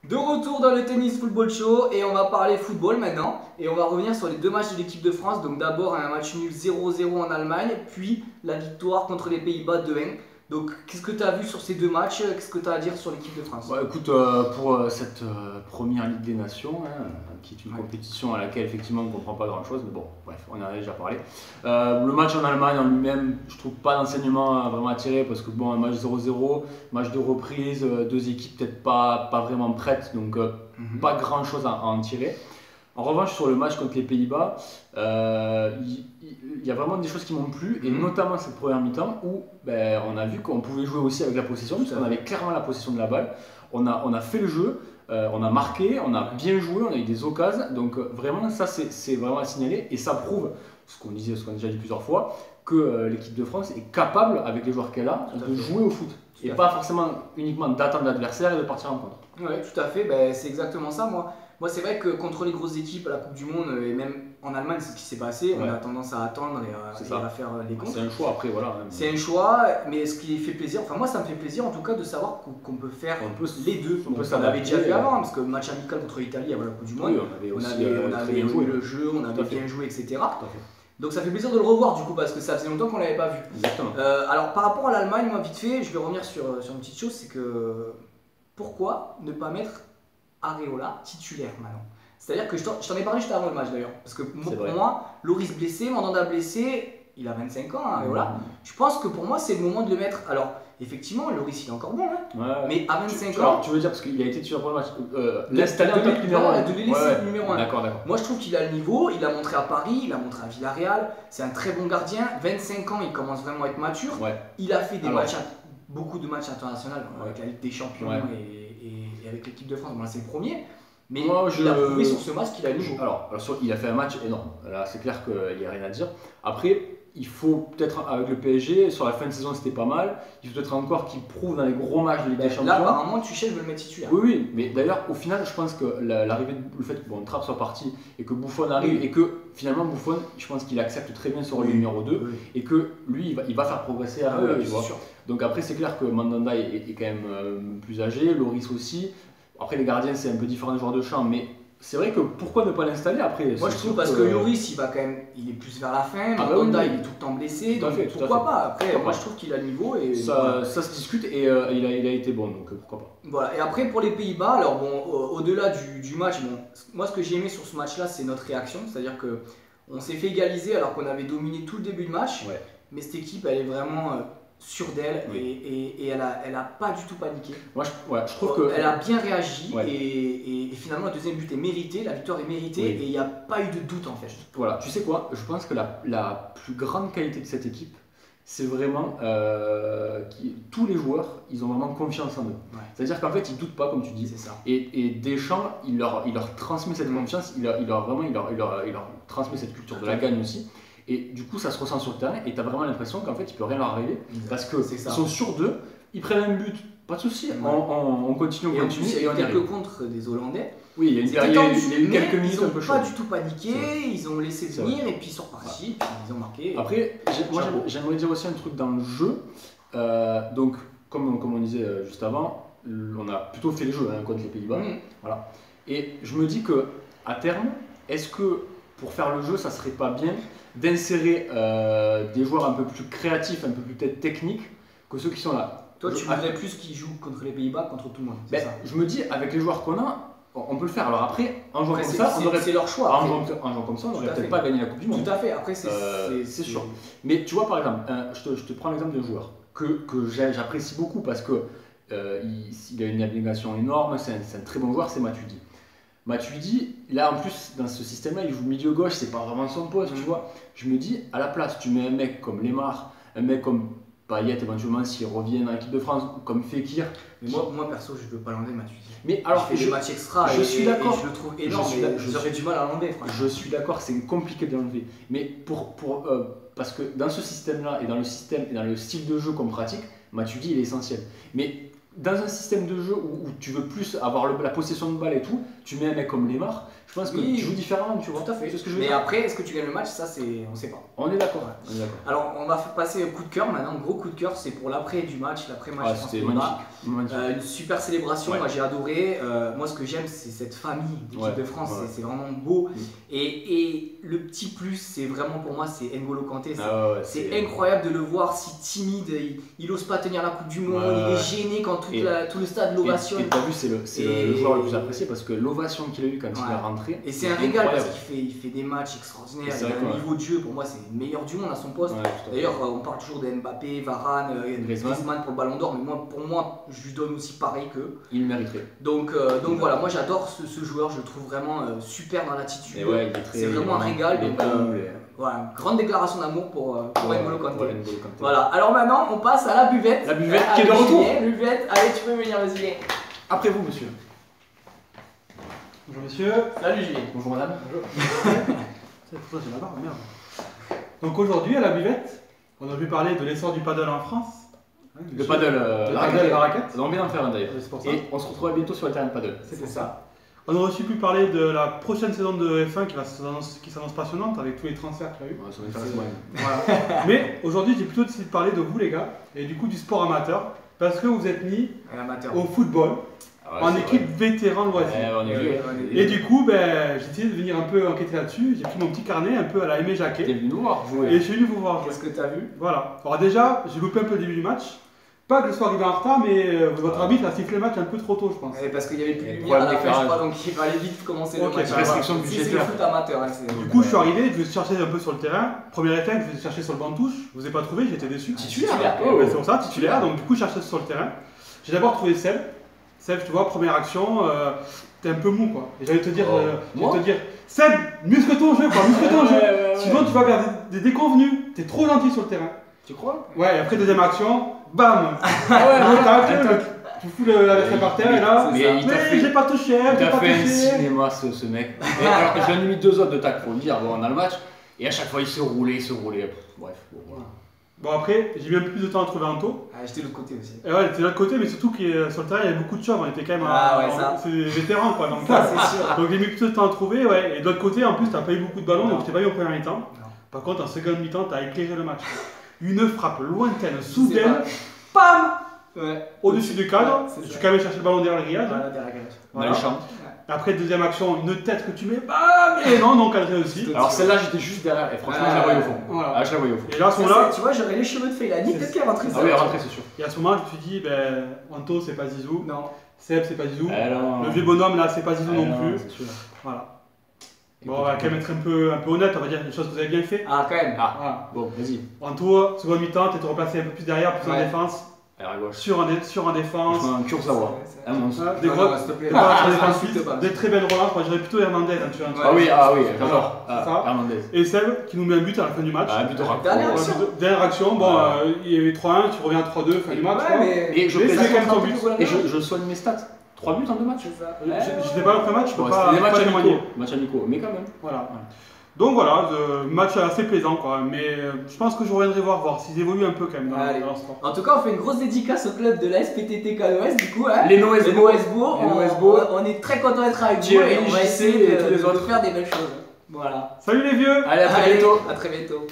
De retour dans le Tennis Football Show et on va parler football maintenant et on va revenir sur les deux matchs de l'équipe de France. Donc d'abord un match nul 0-0 en Allemagne, puis la victoire contre les Pays-Bas 2-1. Donc qu'est-ce que tu as vu sur ces deux matchs? Qu'est-ce que tu as à dire sur l'équipe de France? Bah, écoute, pour cette première Ligue des Nations, qui est une compétition à laquelle effectivement on ne comprend pas grand-chose, mais bon, bref, on en a déjà parlé. Le match en Allemagne en lui-même, je trouve pas d'enseignement vraiment à tirer parce que bon, un match 0-0, match de reprise, deux équipes peut-être pas vraiment prêtes, donc pas grand-chose à en tirer. En revanche, sur le match contre les Pays-Bas, il y a vraiment des choses qui m'ont plu, et notamment cette première mi-temps où on a vu qu'on pouvait jouer aussi avec la possession, parce qu'on avait clairement la possession de la balle. On a fait le jeu, on a marqué, on a bien joué, on a eu des occasions, donc vraiment ça c'est vraiment à signaler, et ça prouve ce qu'on a déjà dit plusieurs fois, que l'équipe de France est capable, avec les joueurs qu'elle a, de jouer au foot, et pas forcément uniquement d'attendre l'adversaire et de partir en contre. Oui, tout à fait, c'est exactement ça. Moi c'est vrai que contre les grosses équipes à la Coupe du Monde, et même en Allemagne, c'est ce qui s'est passé. On a tendance à attendre et à faire les comptes. C'est un choix après, voilà. C'est un choix, mais ce qui fait plaisir, enfin moi ça me fait plaisir en tout cas de savoir qu'on peut faire les deux. On l'avait déjà vu avant, parce que match amical contre l'Italie avant la Coupe du Monde, on avait joué le jeu, on avait bien joué, etc. Donc ça fait plaisir de le revoir du coup, parce que ça faisait longtemps qu'on ne l'avait pas vu. Exactement. Alors par rapport à l'Allemagne, moi vite fait, je vais revenir sur une petite chose, c'est que pourquoi ne pas mettre Areola titulaire maintenant? C'est-à-dire que je t'en ai parlé juste avant le match d'ailleurs, parce que pour moi, Loris blessé, Mandanda blessé, il a 25 ans, Areola. Je pense que pour moi c'est le moment de le mettre. Alors effectivement, Loris il est encore bon, mais à 25 ans. Alors tu veux dire parce qu'il a été titulaire pour le match, l'installer en tant que numéro 1. De le laisser numéro 1. D'accord. Moi je trouve qu'il a le niveau, il l'a montré à Paris, il l'a montré à Villarreal, c'est un très bon gardien, 25 ans, il commence vraiment à être mature. Il a fait beaucoup de matchs internationaux avec la Ligue des Champions et avec l'équipe de France. Bon, là c'est le premier. Mais il a prouvé sur ce match qu'il a le niveau. Alors, il a fait un match énorme. Là, c'est clair qu'il n'y a rien à dire. Après, il faut peut-être, avec le PSG, sur la fin de saison, c'était pas mal. Il faut peut-être encore qu'il prouve dans les gros matchs de Ligue des Champions. Là, apparemment, Tuchel veut le mettre titulaire. Oui, mais d'ailleurs, au final, je pense que l'arrivée, le fait que Trapp soit parti et que Buffon arrive, et que finalement, Buffon, je pense qu'il accepte très bien ce rôle de numéro 2, et que lui, il va faire progresser Areola, tu vois. Donc après, c'est clair que Mandanda est quand même plus âgé, Loris aussi. Après, les gardiens, c'est un peu différent des joueurs de champ, mais c'est vrai que pourquoi ne pas l'installer après? Moi, je trouve parce que Loris, il est plus vers la fin, Mandanda, il est tout le temps blessé, donc pourquoi pas? Après, moi, je trouve qu'il a le niveau. Et ça se discute, et il a été bon, donc pourquoi pas. Voilà, et après, pour les Pays-Bas, alors bon, au-delà du match, moi, ce que j'ai aimé sur ce match-là, c'est notre réaction, c'est-à-dire qu'on s'est fait égaliser alors qu'on avait dominé tout le début de match, mais cette équipe, elle est vraiment sûre d'elle et elle a pas du tout paniqué. Moi, je trouve que elle a bien réagi et finalement le deuxième but est mérité, la victoire est méritée et il n'y a pas eu de doute en fait. Voilà, tu sais quoi, je pense que la plus grande qualité de cette équipe, c'est vraiment tous les joueurs, ils ont vraiment confiance en eux. C'est-à-dire qu'en fait, ils ne doutent pas, comme tu dis. C'est ça. Et Deschamps, il leur transmet cette confiance, il leur transmet cette culture de la gagne aussi. Et du coup, ça se ressent sur le terrain et tu as vraiment l'impression qu'en fait, il ne peut rien leur arriver parce qu'ils sont sûrs d'eux, ils prennent un but, pas de souci, on continue, et il y a eu quelques contres des Hollandais. Oui, il y a eu quelques minutes un peu chaudes. Ils n'ont pas du tout paniqué, ils ont laissé venir et puis ils sont repartis, puis ils ont marqué. Après, moi j'aimerais dire aussi un truc dans le jeu. Donc, comme on disait juste avant, on a plutôt fait le jeu contre les Pays-Bas. Voilà. Et je me dis que à terme, est-ce que pour faire le jeu, ça serait pas bien d'insérer des joueurs un peu plus créatifs, un peu plus peut-être techniques que ceux qui sont là? Toi, tu voudrais plus qu'ils jouent contre les Pays-Bas, contre tout le monde. Je me dis, avec les joueurs qu'on a, on peut le faire. Alors après, en jouant comme ça, c'est leur choix. En jouant comme ça, on n'aurait peut-être pas gagné la Coupe du Monde. Tout à fait, après c'est sûr. Mais tu vois, par exemple, je te prends l'exemple d'un joueur que j'apprécie beaucoup parce que il a une abnégation énorme, c'est un très bon joueur, c'est Matuidi. Matuidi, là en plus, dans ce système-là, il joue milieu gauche, c'est pas vraiment son poste, tu vois. Je me dis, à la place, tu mets un mec comme Lemar, un mec comme Payet éventuellement s'il revient dans l'équipe de France, comme Fekir. Mais moi perso, je veux pas l'enlever Matuidi. Mais alors, il fait des matchs extra, je suis d'accord. Je le trouve énorme, j'aurais du mal à l'enlever. Je suis d'accord, c'est compliqué de l'enlever. Mais parce que dans ce système-là, et dans le style de jeu qu'on pratique, Matuidi il est essentiel. Mais dans un système de jeu où tu veux plus avoir la possession de balle et tout, tu mets un mec comme Lemar, je pense que tu joues différemment, tu vois. Tout à fait. C'est ce que je veux Mais dire. après, est-ce que tu gagnes le match? Ça, on sait pas. On est d'accord. Alors, on va passer au coup de cœur maintenant. Gros coup de cœur, c'est pour l'après du match, l'après-match. C'était magnifique. Une super célébration, moi j'ai adoré. Moi, ce que j'aime, c'est cette famille d'équipe de France, c'est vraiment beau. Et le petit plus, c'est vraiment pour moi, c'est N'Golo Kanté. C'est incroyable de le voir si timide, il ose pas tenir la Coupe du Monde, il est gêné quand tout le stade l'ovationne. Et t'as vu, c'est le joueur le plus apprécié parce que l'ovation qu'il a eu quand il est rentré. Et c'est un régal parce qu'il fait des matchs extraordinaires. Il a un niveau de jeu, pour moi, c'est le meilleur du monde à son poste. D'ailleurs, on parle toujours de Mbappé, Varane, Griezmann pour le Ballon d'Or, mais pour moi, je lui donne aussi pareil qu'eux. Il mériterait. Donc voilà, moi j'adore ce joueur, je le trouve vraiment super dans l'attitude. C'est vraiment un régal. Donc, voilà, grande déclaration d'amour pour N'Golo Kanté. Voilà, alors maintenant on passe à la buvette. La buvette qui est de retour. Buvette, allez, tu peux venir, vas-y. Après vous, monsieur. Bonjour monsieur. Salut Julien. Bonjour madame. Bonjour. C'est pour ça que j'ai la barre, merde. Donc aujourd'hui à la buvette, on a pu parler de l'essor du paddle en France. Le paddle, la raquette. On a envie d'en faire un d'ailleurs. C'est pour ça. Et on se retrouvera bientôt sur le terrain de paddle. C'est ça. On aurait aussi pu parler de la prochaine saison de F1 qui s'annonce passionnante avec tous les transferts qu'il y a eu. Ouais, ça m'intéresse moins. Voilà. Mais aujourd'hui, j'ai plutôt décidé de parler de vous les gars et du coup du sport amateur parce que vous êtes mis au football en équipe vétéran loisir. Et du coup, j'ai décidé de venir un peu enquêter là-dessus. J'ai pris mon petit carnet un peu à la Aimé Jacquet. T'es venu nous voir jouer. Et je suis venu vous voir jouer. Qu'est-ce que t'as vu? Voilà. Alors déjà, j'ai loupé un peu le début du match. Pas que je sois arrivé en retard, mais votre arbitre a sifflé le match un peu trop tôt, je pense. Parce qu'il y avait plus de lumière à la fin, je crois, donc il fallait vite commencer le match. Restriction budgétaire. C'est le foot amateur. Du coup, je suis arrivé, je vais chercher un peu sur le terrain. Premier réflexe, je vais chercher sur le banc de touche. Je vous ai pas trouvé, j'étais déçu. Titulaire. C'est pour ça, titulaire. Donc du coup, je cherchais sur le terrain. J'ai d'abord trouvé Seb. Seb, tu vois, première action, t'es un peu mou quoi. Et j'allais te dire, Seb, muscle ton jeu quoi, muscle ton jeu. Sinon, tu vas vers des déconvenus. T'es trop gentil sur le terrain. Tu crois? Ouais, et après deuxième action, bam. Tu fous la version par terre et là, mais j'ai pas touché. Il t'a fait un cinéma ce mec. Et alors que j'en ai mis 2 autres de tac, faut le dire, bon, on a le match. Et à chaque fois il se roulait. Bref, bon voilà. Bon après, j'ai mis un peu plus de temps à trouver Anto. J'étais de l'autre côté aussi. Et ouais, j'étais de l'autre côté, mais surtout que sur le terrain il y avait beaucoup de chauves, on était quand même c'est des vétérans quoi. Donc, c'est sûr. Donc j'ai mis plus de temps à trouver, ouais. Et de l'autre côté, en plus, t'as pas eu beaucoup de ballons, donc je t'ai pas eu en première mi-temps. Par contre, en seconde mi-temps, t'as éclairé le match. Une frappe lointaine, soudaine, pam, au-dessus du cadre. Tu suis quand même chercher le ballon derrière le grillage. Dans le champ. Après, deuxième action, une tête que tu mets, bam, et non, cadré aussi. Alors celle-là, j'étais juste derrière, et franchement, je la voyais au fond. Voilà. Ah, je la voyais au fond. Et là, à ce moment-là, tu vois, j'aurais les cheveux de Feilani, peut-être qu'elle rentrait ça. Ah oui, elle rentrait, c'est sûr. Et à ce moment-là, je me suis dit, Anto, c'est pas Zizou. Non. Seb, c'est pas Zizou. Le vieux bonhomme, là, c'est pas Zizou non plus. C'est sûr. Voilà. Bon, on va quand même être un peu honnête, on va dire une chose que vous avez bien fait. Ah, quand même. Voilà. Bon, vas-y. Anto, seconde mi-temps, t'es replacé un peu plus derrière, plus en défense. À gauche. Sur en défense. Un Kurzawa. Un monstre. Des grosses. Des très belles relances. Moi, j'aurais plutôt Hernandez. Ah oui, j'adore. Hernandez. Et Seb qui nous met un but à la fin du match. Un but de rapport. Dernière action. Bon, il y avait 3-1, tu reviens à 3-2, fin du match. Et je fais quand même ton but. Et je soigne mes stats. 3 buts en 2 matchs. J'étais pas après match, je peux pas. C'était des matchs amicaux. Match amicaux, mais quand même. Voilà. Donc voilà, match assez plaisant quoi, mais je pense que je reviendrai voir s'ils évoluent un peu quand même dans sport. En tout cas, on fait une grosse dédicace au club de la SPTT Canoës du coup. Les Noesbourg. On est très content d'être avec vous et on va essayer de faire des belles choses. Voilà. Salut les vieux. Allez, à très bientôt. À très bientôt.